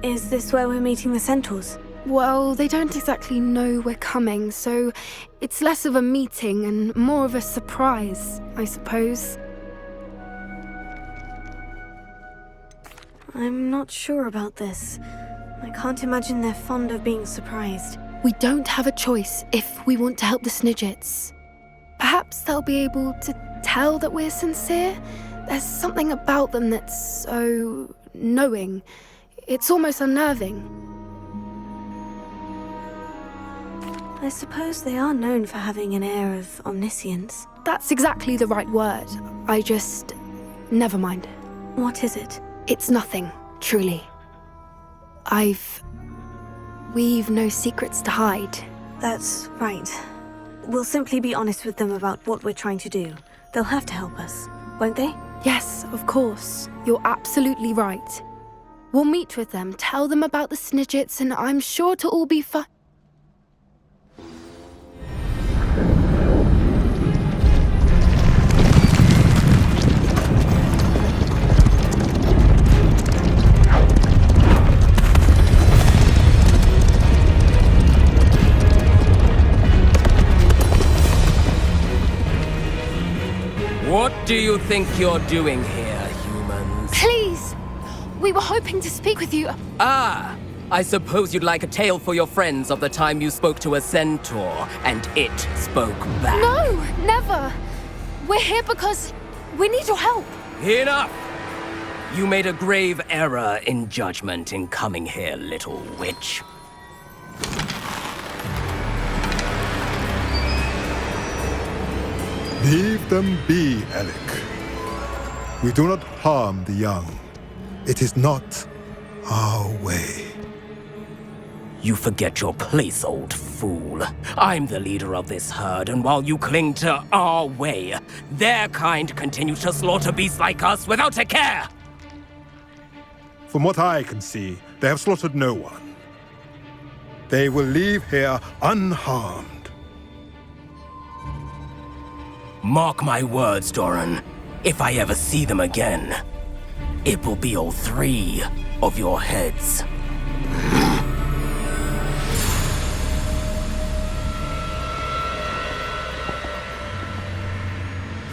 Is this where we're meeting the Centaurs? Well, they don't exactly know we're coming, so it's less of a meeting and more of a surprise, I suppose. I'm not sure about this. I can't imagine they're fond of being surprised. We don't have a choice if we want to help the Snidgets. Perhaps they'll be able to tell that we're sincere. There's something about them that's so knowing. It's almost unnerving. I suppose they are known for having an air of omniscience. That's exactly the right word. Never mind. What is it? It's nothing, truly. We've no secrets to hide. That's right. We'll simply be honest with them about what we're trying to do. They'll have to help us, won't they? Yes, of course. You're absolutely right. We'll meet with them, tell them about the Snidgets, and I'm sure it'll all be fine. What do you think you're doing here, humans? Please! We were hoping to speak with you. Ah! I suppose you'd like a tale for your friends of the time you spoke to a centaur, and it spoke back. No, never! We're here because we need your help. Enough! You made a grave error in judgment in coming here, little witch. Leave them be, Alec. We do not harm the young. It is not our way. You forget your place, old fool. I'm the leader of this herd, and while you cling to our way, their kind continue to slaughter beasts like us without a care! From what I can see, they have slaughtered no one. They will leave here unharmed. Mark my words, Doran. If I ever see them again, it will be all 3 of your heads.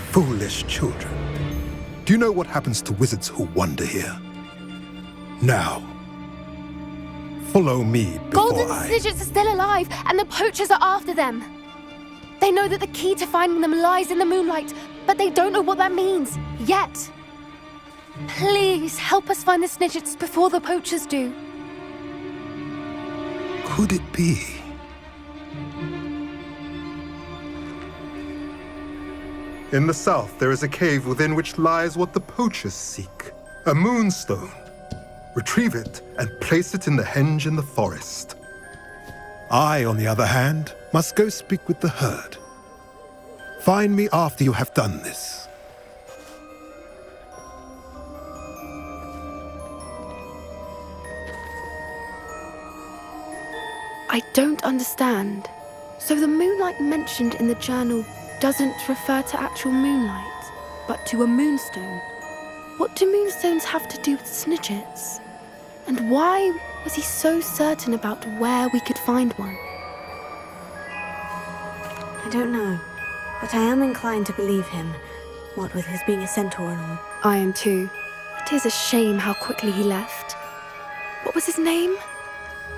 Foolish children. Do you know what happens to wizards who wander here? Now, follow me before Golden Snidgets are still alive, and the poachers are after them. They know that the key to finding them lies in the moonlight, but they don't know what that means, yet. Please, help us find the Snidgets before the poachers do. Could it be? In the south, there is a cave within which lies what the poachers seek. A moonstone. Retrieve it and place it in the henge in the forest. I, on the other hand, must go speak with the herd. Find me after you have done this. I don't understand. So the moonlight mentioned in the journal doesn't refer to actual moonlight, but to a moonstone. What do moonstones have to do with Snidgets? And why was he so certain about where we could find one? I don't know, but I am inclined to believe him, what with his being a centaur and all. I am too. It is a shame how quickly he left. What was his name?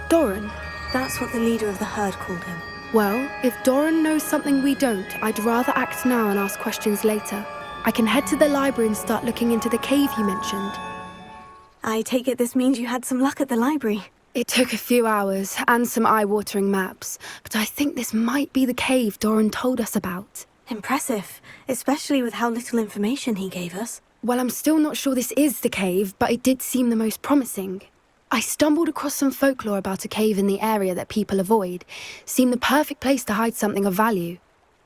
Doran. That's what the leader of the herd called him. Well, if Doran knows something we don't, I'd rather act now and ask questions later. I can head to the library and start looking into the cave you mentioned. I take it this means you had some luck at the library. It took a few hours and some eye-watering maps, but I think this might be the cave Doran told us about. Impressive, especially with how little information he gave us. Well, I'm still not sure this is the cave, but it did seem the most promising. I stumbled across some folklore about a cave in the area that people avoid. Seemed the perfect place to hide something of value.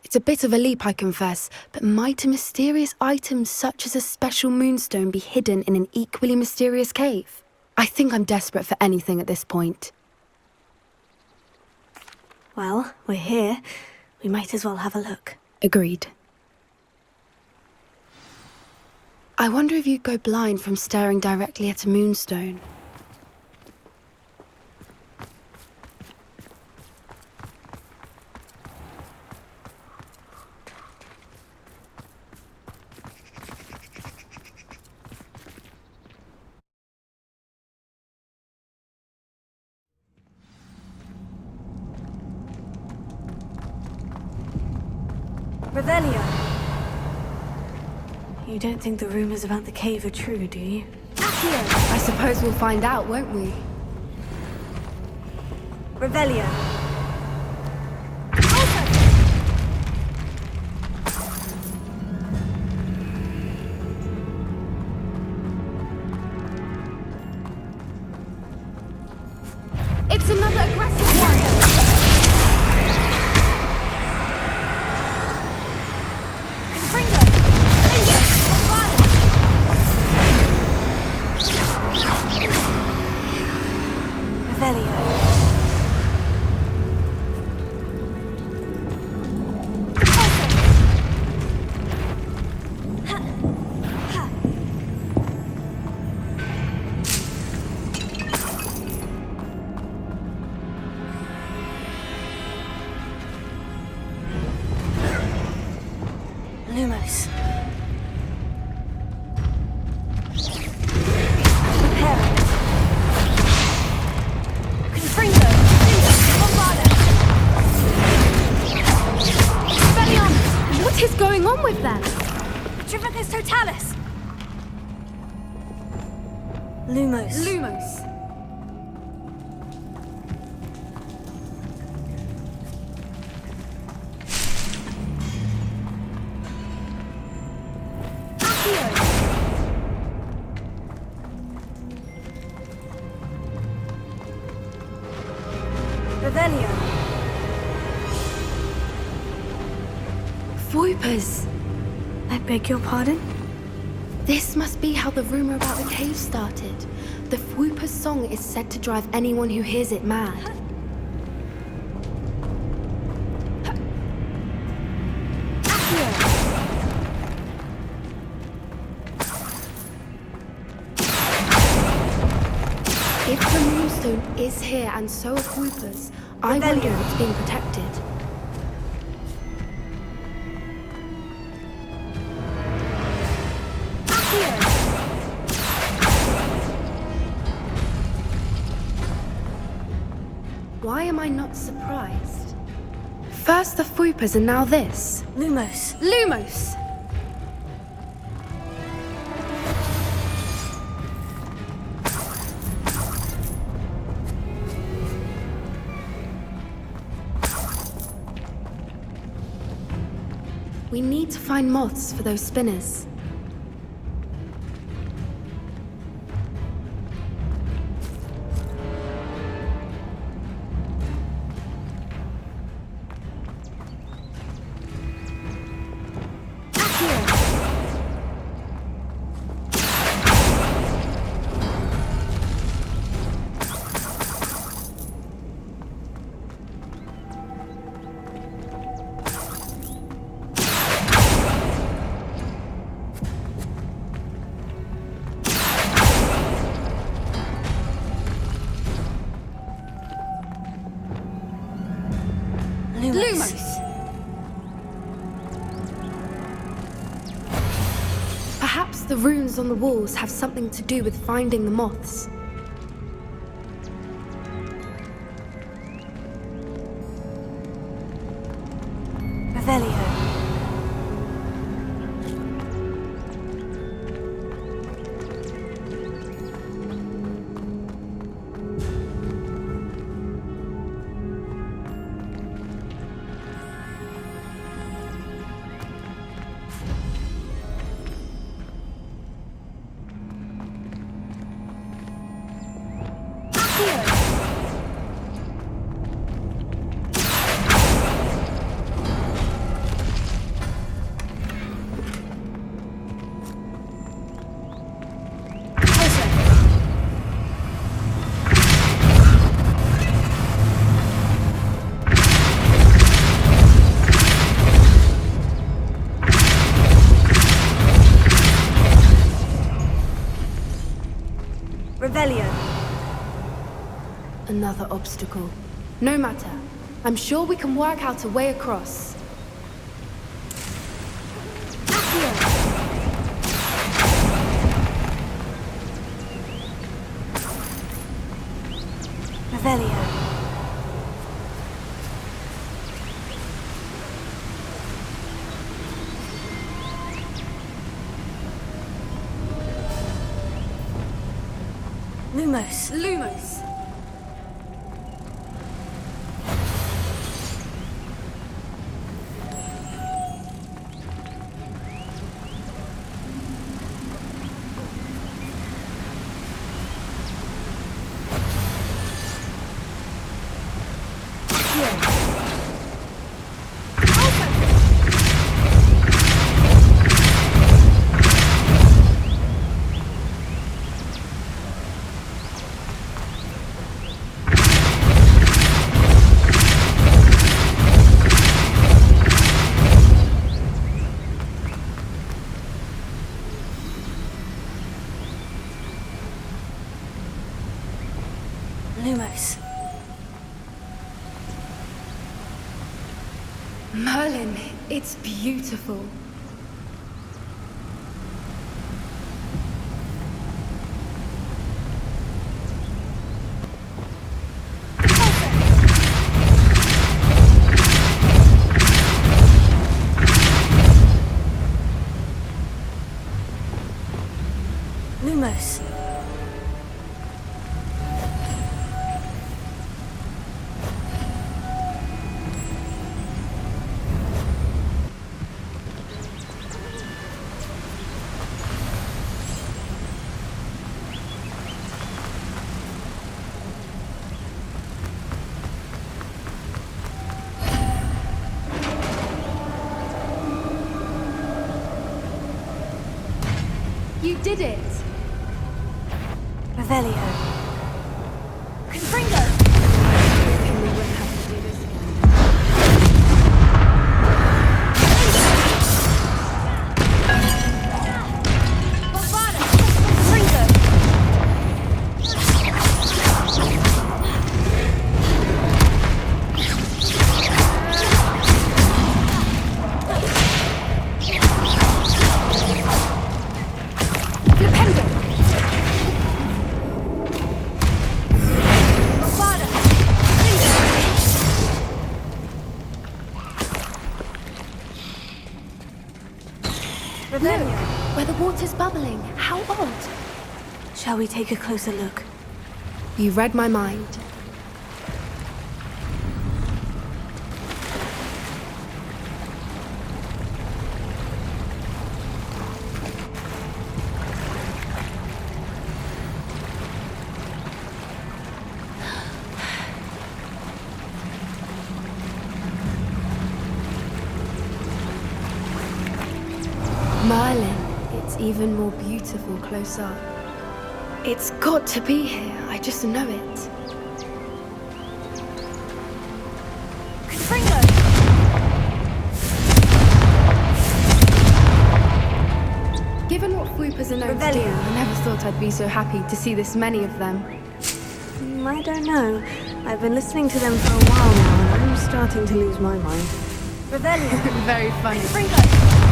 It's a bit of a leap, I confess, but might a mysterious item such as a special moonstone be hidden in an equally mysterious cave? I think I'm desperate for anything at this point. Well, we're here. We might as well have a look. Agreed. I wonder if you'd go blind from staring directly at a moonstone. Revelio. You don't think the rumors about the cave are true, do you? I suppose we'll find out, won't we? Revelio. It's another aggressive warrior! Lumos. What is going on with them? Trivicus totalis. Lumos. Lumos. Revelio. Voipers. I beg your pardon? This must be how the rumor about the cave started. The Fwooper's song is said to drive anyone who hears it mad. If the moonstone is here and so are Fwoopers, I wonder if it's being protected. Why am I not surprised? First the Fwoopers and now this. Lumos. Lumos! We need to find moths for those spinners. Lumos! Perhaps the runes on the walls have something to do with finding the moths. Revelio. Revelio. Another obstacle. No matter. I'm sure we can work out a way across. Revelio. Lumos. Lumos! Lumos. Merlin, it's beautiful. Lumos. You did it! Revelio. Confringo! We wouldn't have to do this again. Bovada! Confringo! Flipendo! Bovada! Revelio. Where the water's bubbling. How odd. Shall we take a closer look? You read my mind. Merlin, it's even more beautiful close up. It's got to be here, I just know it. Confringo. Given what Fwoopas are known to do, I never thought I'd be so happy to see this many of them. I don't know. I've been listening to them for a while now, and I'm starting to lose my mind. Revelio. Very funny.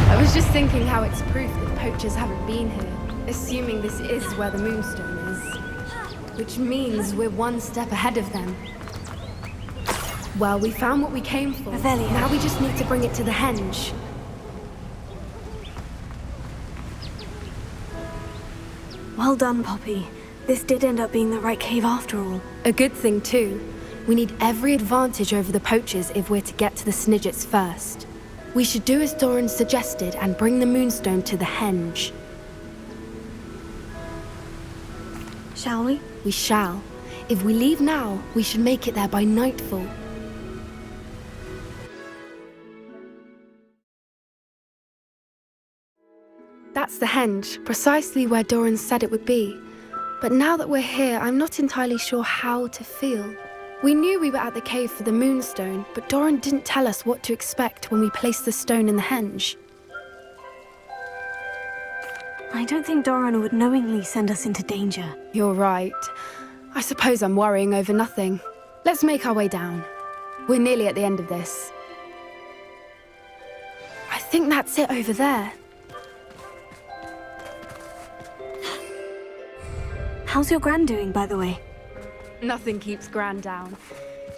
I was just thinking how it's proof that poachers haven't been here, assuming this is where the Moonstone is. Which means we're one step ahead of them. Well, we found what we came for. Revelio. Now we just need to bring it to the henge. Well done, Poppy. This did end up being the right cave after all. A good thing, too. We need every advantage over the poachers if we're to get to the Snidgets first. We should do as Doran suggested and bring the Moonstone to the henge. Shall we? We shall. If we leave now, we should make it there by nightfall. That's the henge, precisely where Doran said it would be. But now that we're here, I'm not entirely sure how to feel. We knew we were at the cave for the Moonstone, but Doran didn't tell us what to expect when we placed the stone in the henge. I don't think Doran would knowingly send us into danger. You're right. I suppose I'm worrying over nothing. Let's make our way down. We're nearly at the end of this. I think that's it over there. How's your gran doing, by the way? Nothing keeps Gran down.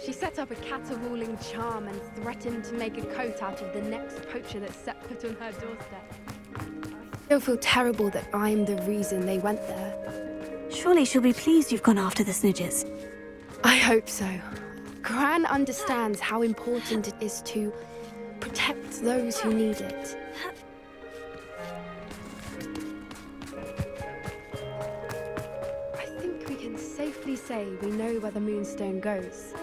She set up a caterwauling charm and threatened to make a coat out of the next poacher that set foot on her doorstep. I still feel terrible that I'm the reason they went there. Surely she'll be pleased you've gone after the Snidgets. I hope so. Gran understands how important it is to protect those who need it. I think we can safely say we know where the Moonstone goes.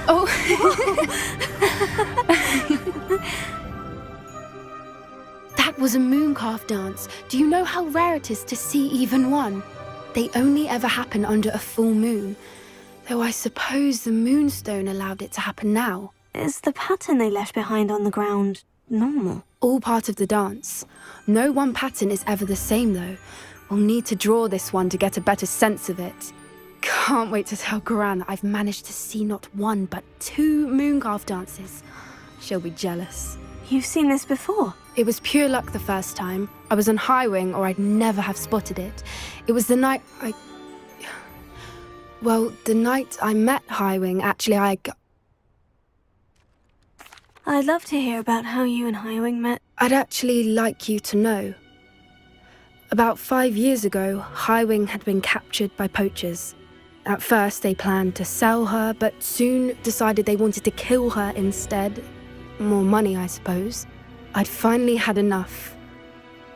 Oh! That was a mooncalf dance. Do you know how rare it is to see even one? They only ever happen under a full moon. Though I suppose the Moonstone allowed it to happen now. Is the pattern they left behind on the ground normal? All part of the dance. No one pattern is ever the same, though. We'll need to draw this one to get a better sense of it. Can't wait to tell Gran that I've managed to see not one, but 2 mooncalf dances. She'll be jealous. You've seen this before? It was pure luck the first time. I was on Highwing, or I'd never have spotted it. It was the night the night I met Highwing, actually, I'd love to hear about how you and Highwing met. I'd actually like you to know. About 5 years ago, Highwing had been captured by poachers. At first, they planned to sell her, but soon decided they wanted to kill her instead. More money, I suppose. I'd finally had enough.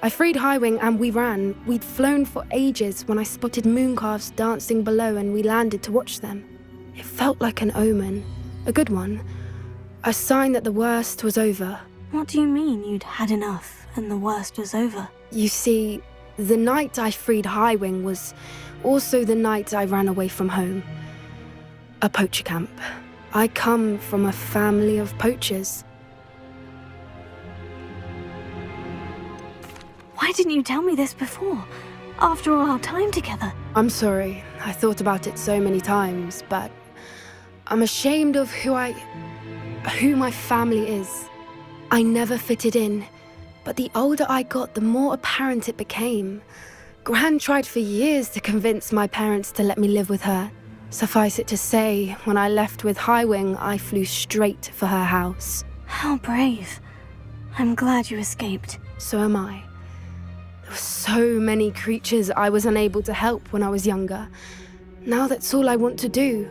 I freed Highwing and we ran. We'd flown for ages when I spotted mooncalves dancing below and we landed to watch them. It felt like an omen. A good one. A sign that the worst was over. What do you mean you'd had enough and the worst was over? You see, the night I freed Highwing was also the night I ran away from home. A poacher camp. I come from a family of poachers. Why didn't you tell me this before? After all our time together. I'm sorry. I thought about it so many times, but I'm ashamed of who my family is. I never fitted in, but the older I got, the more apparent it became. Gran tried for years to convince my parents to let me live with her. Suffice it to say, when I left with Highwing, I flew straight for her house. How brave. I'm glad you escaped. So am I. There were so many creatures I was unable to help when I was younger. Now that's all I want to do.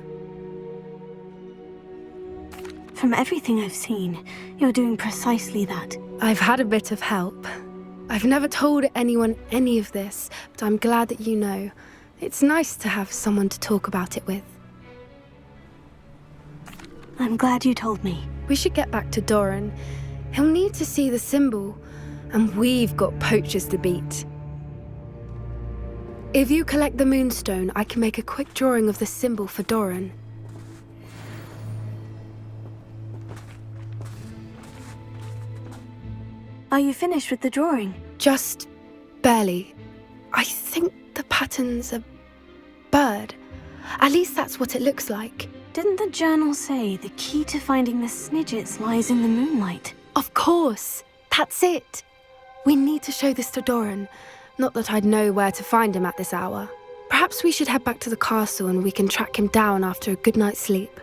From everything I've seen, you're doing precisely that. I've had a bit of help. I've never told anyone any of this, but I'm glad that you know. It's nice to have someone to talk about it with. I'm glad you told me. We should get back to Doran. He'll need to see the symbol, and we've got poachers to beat. If you collect the Moonstone, I can make a quick drawing of the symbol for Doran. Are you finished with the drawing? Just barely. I think the pattern's a bird. At least that's what it looks like. Didn't the journal say the key to finding the Snidgets lies in the moonlight? Of course. That's it. We need to show this to Doran. Not that I'd know where to find him at this hour. Perhaps we should head back to the castle and we can track him down after a good night's sleep.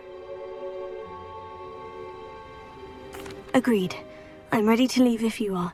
Agreed. I'm ready to leave if you are.